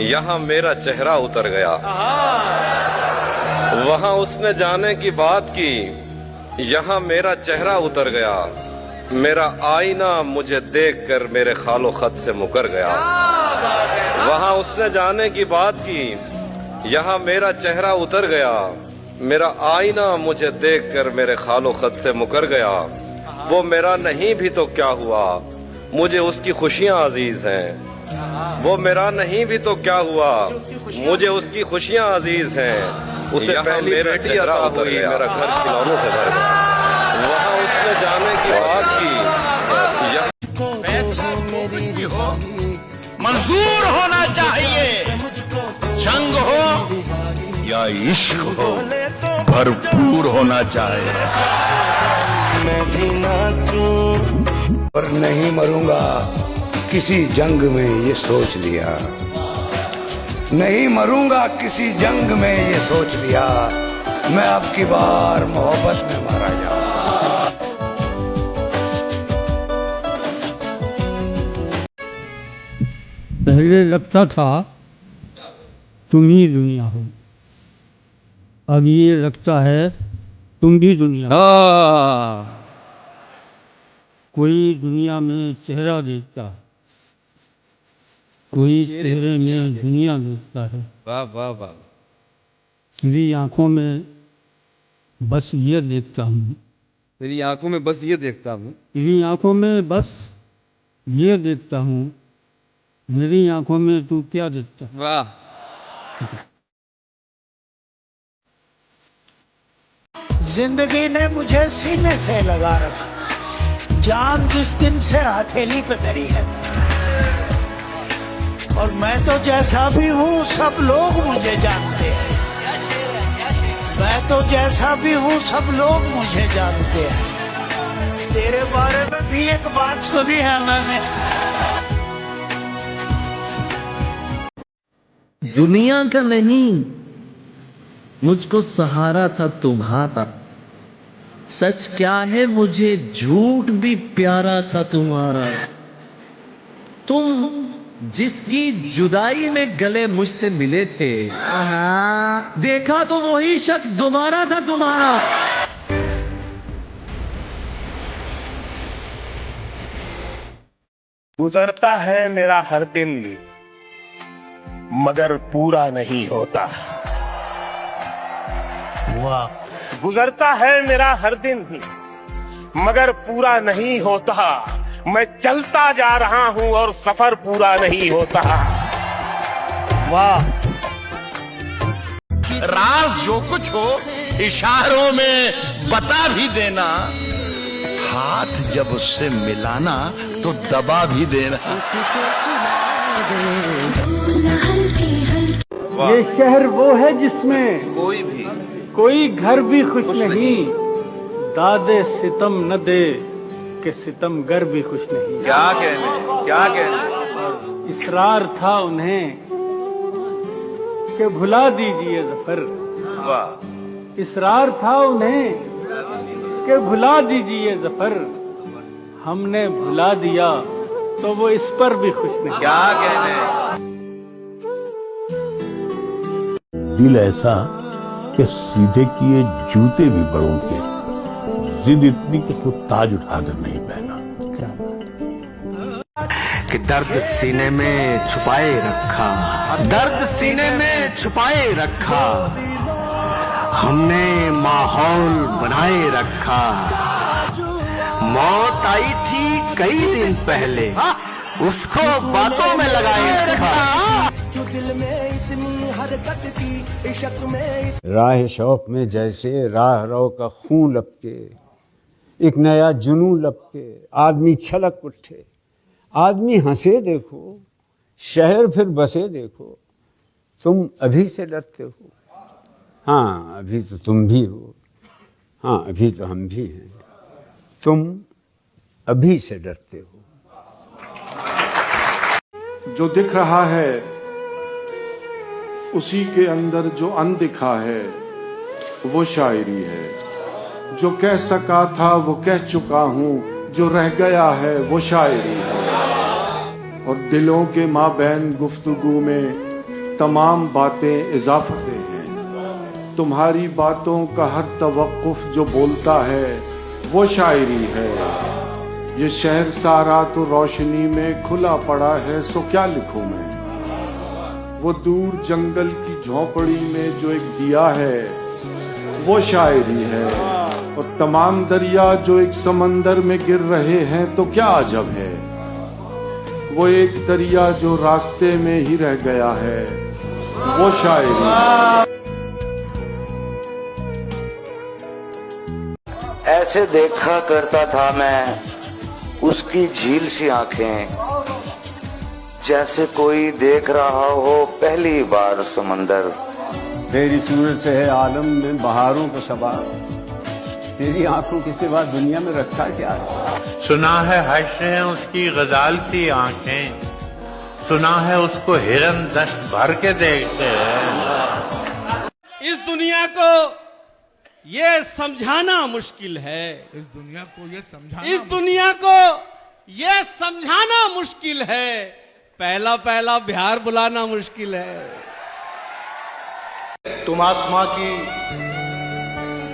यहाँ मेरा चेहरा उतर गया। वहाँ उसने जाने की बात की, यहाँ मेरा चेहरा उतर गया। मेरा आईना मुझे देखकर मेरे खालो खत से मुकर गया। वहाँ उसने जाने की बात की, यहाँ मेरा चेहरा उतर गया। मेरा आईना मुझे देखकर मेरे खालो खत से मुकर गया। वो मेरा नहीं भी तो क्या हुआ, मुझे उसकी खुशियाँ अजीज हैं। वो मेरा नहीं भी तो क्या हुआ, मुझे उसकी खुशियाँ अजीज हैं। उसे पहली बेटी अता हुई, मेरा घर खिलौनों से भर गया। वहाँ उसने जाने की बात की, मंजूर होना चाहिए, जंग हो या इश्क हो, भरपूर होना चाहिए। मैं भी नाचूं पर नहीं मरूंगा किसी जंग में, ये सोच लिया। नहीं मरूंगा किसी जंग में, ये सोच लिया। मैं अब की बार मोहब्बत में मारा जाऊं। पहले लगता था तुम ही दुनिया हो, अब ये लगता है तुम भी दुनिया हो। कोई दुनिया में चेहरा देखता, कोई चेहरे में दुनिया देखता है। वाह वाह वाह। मेरी आंखों में बस ये देखता हूँ, मेरी आंखों में बस ये देखता हूँ, मेरी आंखों में बस ये देखता हूँ। मेरी आंखों में तू क्या देखता है? वाह। जिंदगी ने मुझे सीने से लगा रखा, जान जिस दिन से हथेली पे धरी है। और मैं तो जैसा भी हूँ सब लोग मुझे जानते हैं। मैं तो जैसा भी हूँ सब लोग मुझे जानते हैं। तेरे बारे में भी एक बात सुनी है मैंने। दुनिया का नहीं, मुझको सहारा था तुम्हारा। सच क्या है, मुझे झूठ भी प्यारा था तुम्हारा। तुम जिसकी जुदाई में गले मुझसे मिले थे, देखा तो वही शख्स दोबारा था तुम्हारा। गुजरता है मेरा हर दिन मगर पूरा नहीं होता। वाह। गुजरता है मेरा हर दिन मगर पूरा नहीं होता। मैं चलता जा रहा हूं और सफर पूरा नहीं होता। वाह। राज जो कुछ हो इशारों में बता भी देना, हाथ जब उससे मिलाना तो दबा भी देना। ये शहर वो है जिसमें कोई घर भी खुश नहीं, दादे सितम न दे के सितमगर भी खुश नहीं। क्या कहने। इसरार था उन्हें कि भुला दीजिए ज़फ़र। वाह। इसरार था उन्हें कि भुला दीजिए ज़फ़र। हमने भुला दिया तो वो इस पर भी खुश नहीं। क्या कहने। दिल ऐसा कि सीधे किए जूते भी बड़ों के, जिद इतनी कि खुद ताज उठाकर नहीं पहना। क्या बात है कि दर्द सीने में छुपाए रखा, दर्द सीने में छुपाए रखा। हमने माहौल बनाए रखा। मौत आई थी कई दिन पहले, उसको बातों में लगाए रखा। राह शौक में जैसे राह रो का खून लपके, एक नया जुनू लपके, आदमी छलक उठे। आदमी हंसे देखो, शहर फिर बसे देखो। तुम अभी से डरते हो, हाँ अभी तो तुम भी हो, हाँ अभी तो हम भी हैं। तुम अभी से डरते हो। जो दिख रहा है उसी के अंदर जो अनदिखा है वो शायरी है। जो कह सका था वो कह चुका हूं, जो रह गया है वो शायरी है। और दिलों के माबैन गुफ्तगू में तमाम बातें इजाफतें हैं। तुम्हारी बातों का हर तवक्कुफ जो बोलता है वो शायरी है। ये शहर सारा तो रोशनी में खुला पड़ा है, सो क्या लिखूं मैं। वो दूर जंगल की झोंपड़ी में जो एक दिया है वो शायरी है। और तमाम दरिया जो एक समंदर में गिर रहे हैं तो क्या अजब है। वो एक दरिया जो रास्ते में ही रह गया है वो शायरी है। ऐसे देखा करता था मैं उसकी झील सी आंखें, जैसे कोई देख रहा हो पहली बार समंदर। तेरी सूरत से है आलम में बहारों का सवार, तेरी आंखों के सिवा दुनिया में रखा क्या है। सुना है हश्र है उसकी गजाल सी आंखें, सुना है उसको हिरन दश्त भर के देखते हैं। इस दुनिया को ये समझाना मुश्किल है, इस दुनिया को ये समझाना मुश्किल है। पहला पहला बिहार बुलाना मुश्किल है। तुम आसमां की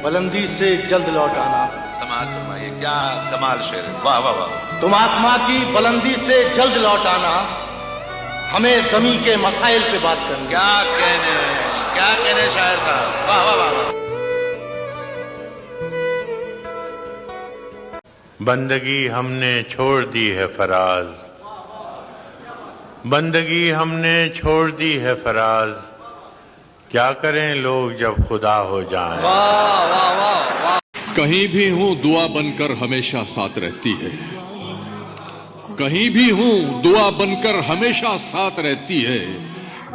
बुलंदी से जल्द लौट आना। समाज फरमाइए, क्या कमाल शेर है, वाह वाह वाह। तुम आसमां की बुलंदी से जल्द लौट आना, हमें जमीन के मसाइल पे बात करनी। क्या कहने शायर साहब, वाह वाह वाह। बंदगी हमने छोड़ दी है फराज, बंदगी हमने छोड़ दी है फराज, क्या करें लोग जब खुदा हो जाएं। कहीं भी हूं दुआ बनकर हमेशा साथ रहती है, कहीं भी हूं दुआ बनकर हमेशा साथ रहती है।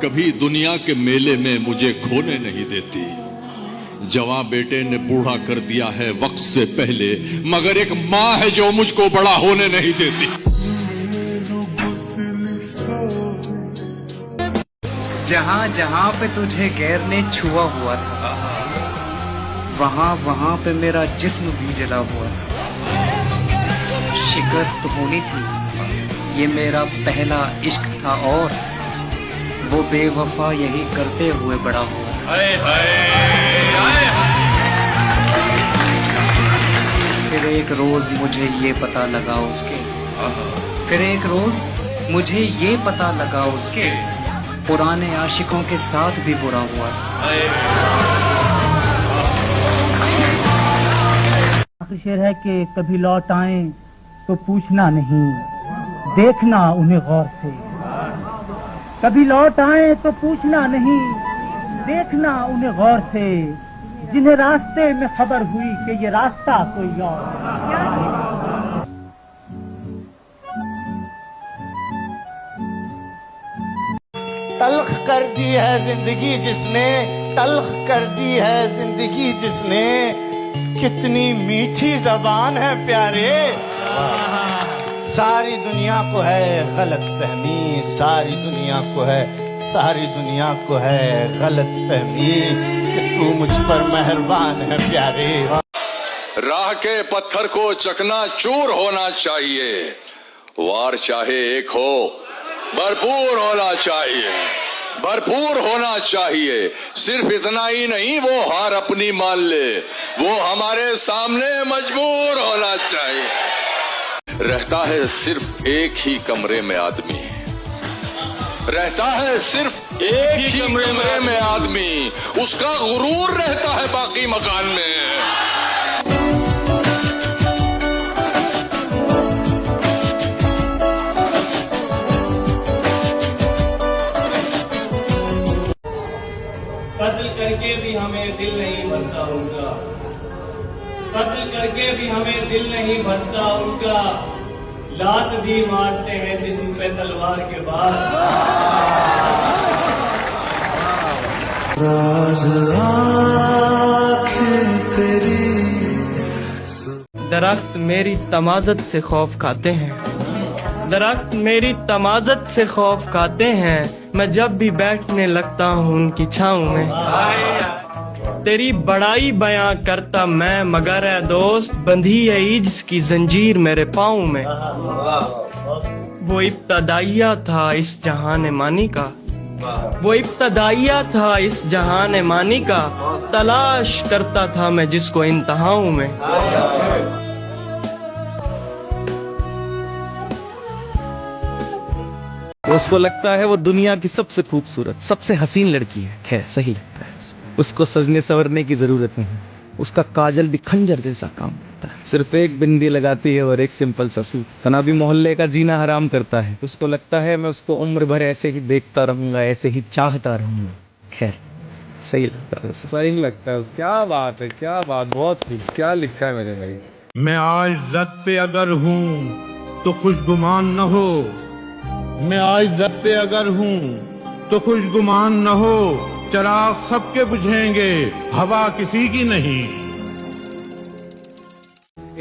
कभी दुनिया के मेले में मुझे खोने नहीं देती। जवां बेटे ने बूढ़ा कर दिया है वक्त से पहले, मगर एक माँ है जो मुझको बड़ा होने नहीं देती। जहां जहां पे तुझे गैर ने छुआ हुआ था, वहां वहां पे मेरा जिस्म भी जला हुआ था। शिकस्त होनी थी, ये मेरा पहला इश्क था और वो बेवफा यही करते हुए बड़ा हुआ। फिर एक रोज मुझे ये पता लगा उसके, फिर एक रोज मुझे ये पता लगा उसके, पुराने आशिकों के साथ भी बुरा हुआ। आखिरी शेर है कि कभी लौट आए तो पूछना नहीं, देखना उन्हें गौर से। कभी लौट आए तो पूछना नहीं, देखना उन्हें गौर से, जिन्हें रास्ते में खबर हुई कि ये रास्ता कोई और। तल्ख कर दी है जिंदगी जिसने, तल्ख कर दी है जिंदगी जिसने, कितनी मीठी जबान है प्यारे। सारी दुनिया को है गलत फहमी, सारी दुनिया को है, सारी दुनिया को है गलत फहमी कि तू मुझ पर मेहरबान है प्यारे। राह के पत्थर को चकना चूर होना चाहिए, वार चाहे एक हो भरपूर होना चाहिए, भरपूर होना चाहिए। सिर्फ इतना ही नहीं, वो हार अपनी मान ले, वो हमारे सामने मजबूर होना चाहिए। रहता है सिर्फ एक ही कमरे में आदमी, रहता है सिर्फ एक ही कमरे में आदमी, उसका गुरूर रहता है बाकी मकान में। कत्ल करके भी हमें दिल नहीं भरता उनका, कत्ल करके भी हमें दिल नहीं भरता उनका, लात भी मारते हैं जिस्म पे तलवार के बाद। दरख्त मेरी तमाज़त से खौफ खाते हैं, दरख्त मेरी तमाज़त से खौफ खाते हैं, मैं जब भी बैठने लगता हूँ उनकी छाँव में। तेरी बड़ाई बयां करता मैं, मगर है दोस्त बंधी है इज्ज़ की जंजीर मेरे पाँव में। वो इब्तदाइया था इस जहान मानी का, वो इब्तदाइया था इस जहान मानी का, तलाश करता था मैं जिसको इंतहाओं में। उसको लगता है वो दुनिया की सबसे खूबसूरत, सबसे हसीन लड़की है। खैर सही लगता है, उसको सजने संवरने की जरूरत नहीं, उसका काजल भी खंजर जैसा काम करता है। सिर्फ एक बिंदी लगाती है और एक सिंपल सा सूट, तना भी मोहल्ले का जीना हराम करता है। उसको लगता है मैं उसको उम्र भर ऐसे ही देखता रहूंगा, ऐसे ही चाहता रहूंगा। खैर सही लगता है, सही लगता है। क्या बात है, क्या बात, बहुत ठीक। क्या लिखा है मेरे भाई? मैं आज जद पे अगर हूँ तो खुशगुमान न हो, मैं आज जद पे अगर हूँ तो खुशगुमान न हो, चराग सबके बुझेंगे, हवा किसी की नहीं।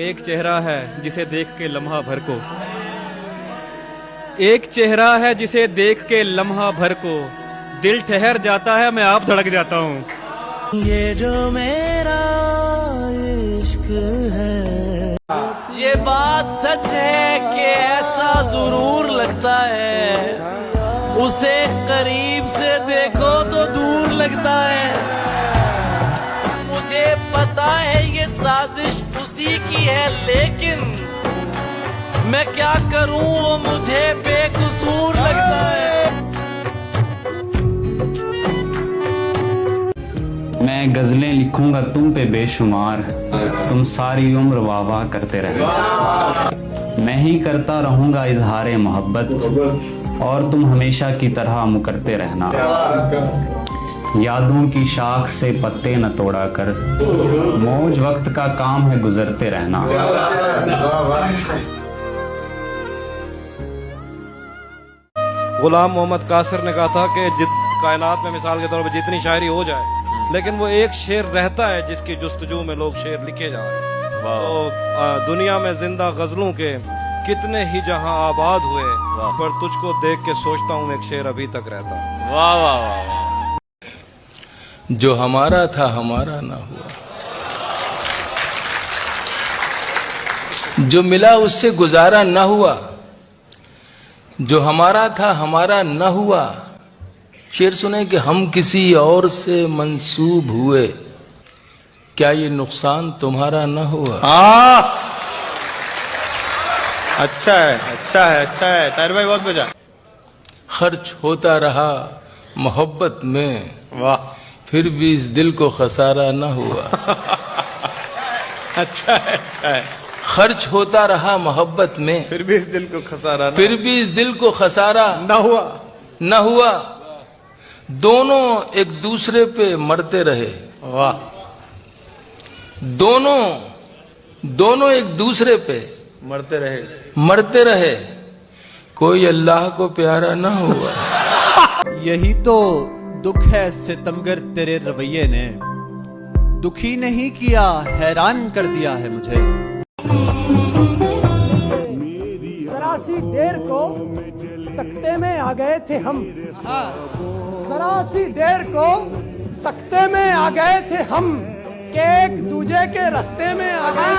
एक चेहरा है जिसे देख के लम्हा भर को, एक चेहरा है जिसे देख के लम्हा भर को दिल ठहर जाता है, मैं आप धड़क जाता हूँ। ये जो मेरा इश्क है, ये बात सच है कि ऐसा जरूर लगता है, उसे करीब से देखो तो दूर लगता है। मुझे पता है ये साजिश उसी की है, लेकिन मैं क्या करूं वो मुझे बेकसूर लगता है। मैं गजलें लिखूंगा तुम पे बेशुमार, तुम सारी उम्र वाह वाह करते रहना। मैं ही करता रहूंगा इजहारे मोहब्बत और तुम हमेशा की तरह मुकरते रहना। यादों की शाख से पत्ते न तोड़ा कर, मौज वक्त का काम है गुजरते रहना। गुलाम मोहम्मद कासर ने कहा था कि कायनात में मिसाल के तौर पर जितनी शायरी हो जाए, लेकिन वो एक शेर रहता है जिसकी जुस्तजू में लोग शेर लिखे जा रहे हैं। तो दुनिया में जिंदा गजलों के कितने ही जहां आबाद हुए, पर तुझको देख के सोचता हूँ एक शेर अभी तक रहता। वाह वाह वाह। जो हमारा था हमारा ना हुआ, जो मिला उससे गुजारा ना हुआ, जो हमारा था हमारा न हुआ। शेर सुने कि हम किसी और से मंसूब हुए, क्या ये नुकसान तुम्हारा न हुआ? अच्छा है, अच्छा है, अच्छा है ताहिर भाई, बहुत मजा। खर्च होता रहा मोहब्बत में, वाह, फिर भी इस दिल को खसारा न हुआ। अच्छा है, अच्छा है। खर्च होता रहा मोहब्बत में, फिर भी इस दिल को खसारा, फिर भी इस दिल को खसारा न हुआ। दोनों एक दूसरे पे मरते रहे। वाह। दोनों एक दूसरे पे मरते रहे, कोई अल्लाह को प्यारा न हुआ। यही तो दुख है सितमगर तेरे रवैये ने, दुखी नहीं किया हैरान कर दिया है मुझे। जरा सी देर को सकते में आ गए थे हम, जरा सी देर को सकते में आ गए थे हम, कि एक दूजे के रास्ते में आ गए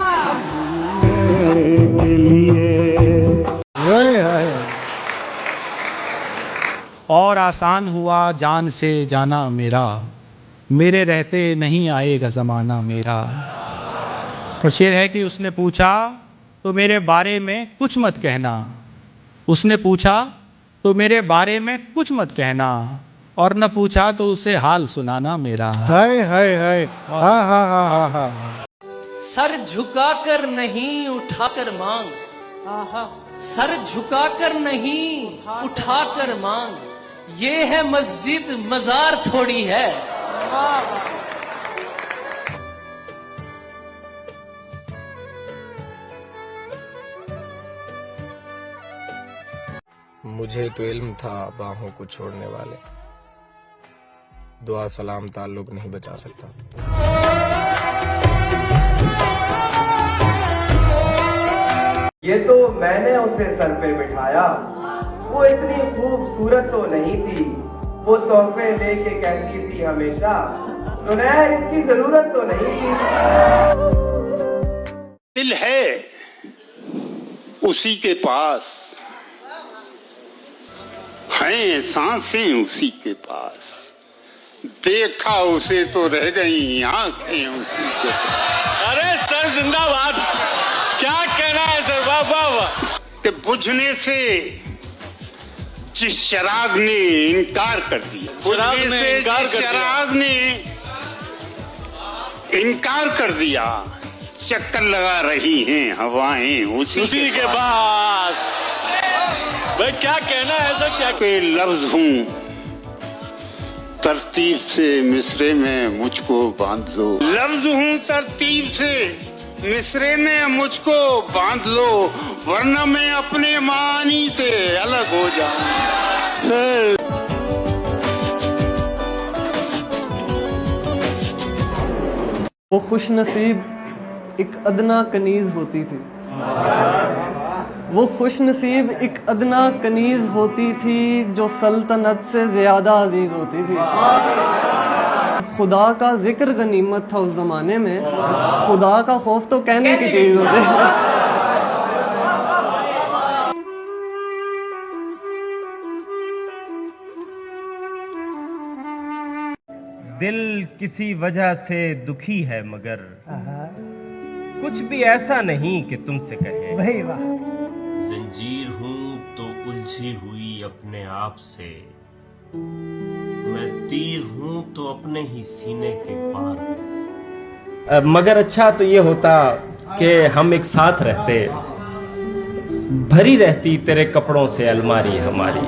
और आसान हुआ जान से जाना मेरा, मेरे रहते नहीं आएगा जमाना मेरा। तो शेर है कि उसने पूछा तो मेरे बारे में कुछ मत कहना, उसने पूछा तो मेरे बारे में कुछ मत कहना, और न पूछा तो उसे हाल सुनाना मेरा। हाय हाय हाय, हा हा हा हा। सर झुकाकर नहीं उठाकर मांग, सर झुकाकर नहीं उठाकर मांग, ये है मस्जिद मजार थोड़ी है। मुझे तो इल्म था बाहों को छोड़ने वाले, दुआ सलाम ताल्लुक नहीं बचा सकता। ये तो मैंने उसे सर पे बिठाया, वो इतनी खूबसूरत तो नहीं थी, वो तोहफे लेके कहती थी हमेशा, सुनैर इसकी जरूरत तो नहीं थी। दिल है उसी के पास हैं सांसें उसी के पास, देखा उसे तो रह गई आंखें उसी के पास। अरे सर जिंदाबाद, क्या कहना है सर, वाह वाह वाह। कि बुझने से जिस चिराग ने इनकार कर दिया, बुझने से जिस चिराग ने इनकार कर दिया, चक्कर लगा रही हैं हवाएं उसी के पास। भाई क्या कहना है सर, क्या पे लफ्ज हूँ तरतीब से मिसरे में मुझको बांध लो, लफ्ज हूँ तरतीब से मिसरे में मुझको बांध लो, वरना मैं अपने मानी से अलग हो जाऊं। सर वो खुश नसीब एक अदना कनीज होती थी, वो खुश नसीब एक अदना कनीज होती थी जो सल्तनत से ज्यादा अजीज होती थी। खुदा का जिक्र गनीमत था उस जमाने में, खुदा का खौफ तो कहने की चीज होती है। दिल किसी वजह से दुखी है मगर कुछ भी ऐसा नहीं कि तुमसे कहे। भाई वाह। जंजीर हूँ तो उलझी हुई अपने आप से, मैं तीर हूँ तो अपने ही सीने के पार। मगर अच्छा तो ये होता कि हम एक साथ रहते, भरी रहती तेरे कपड़ों से अलमारी हमारी।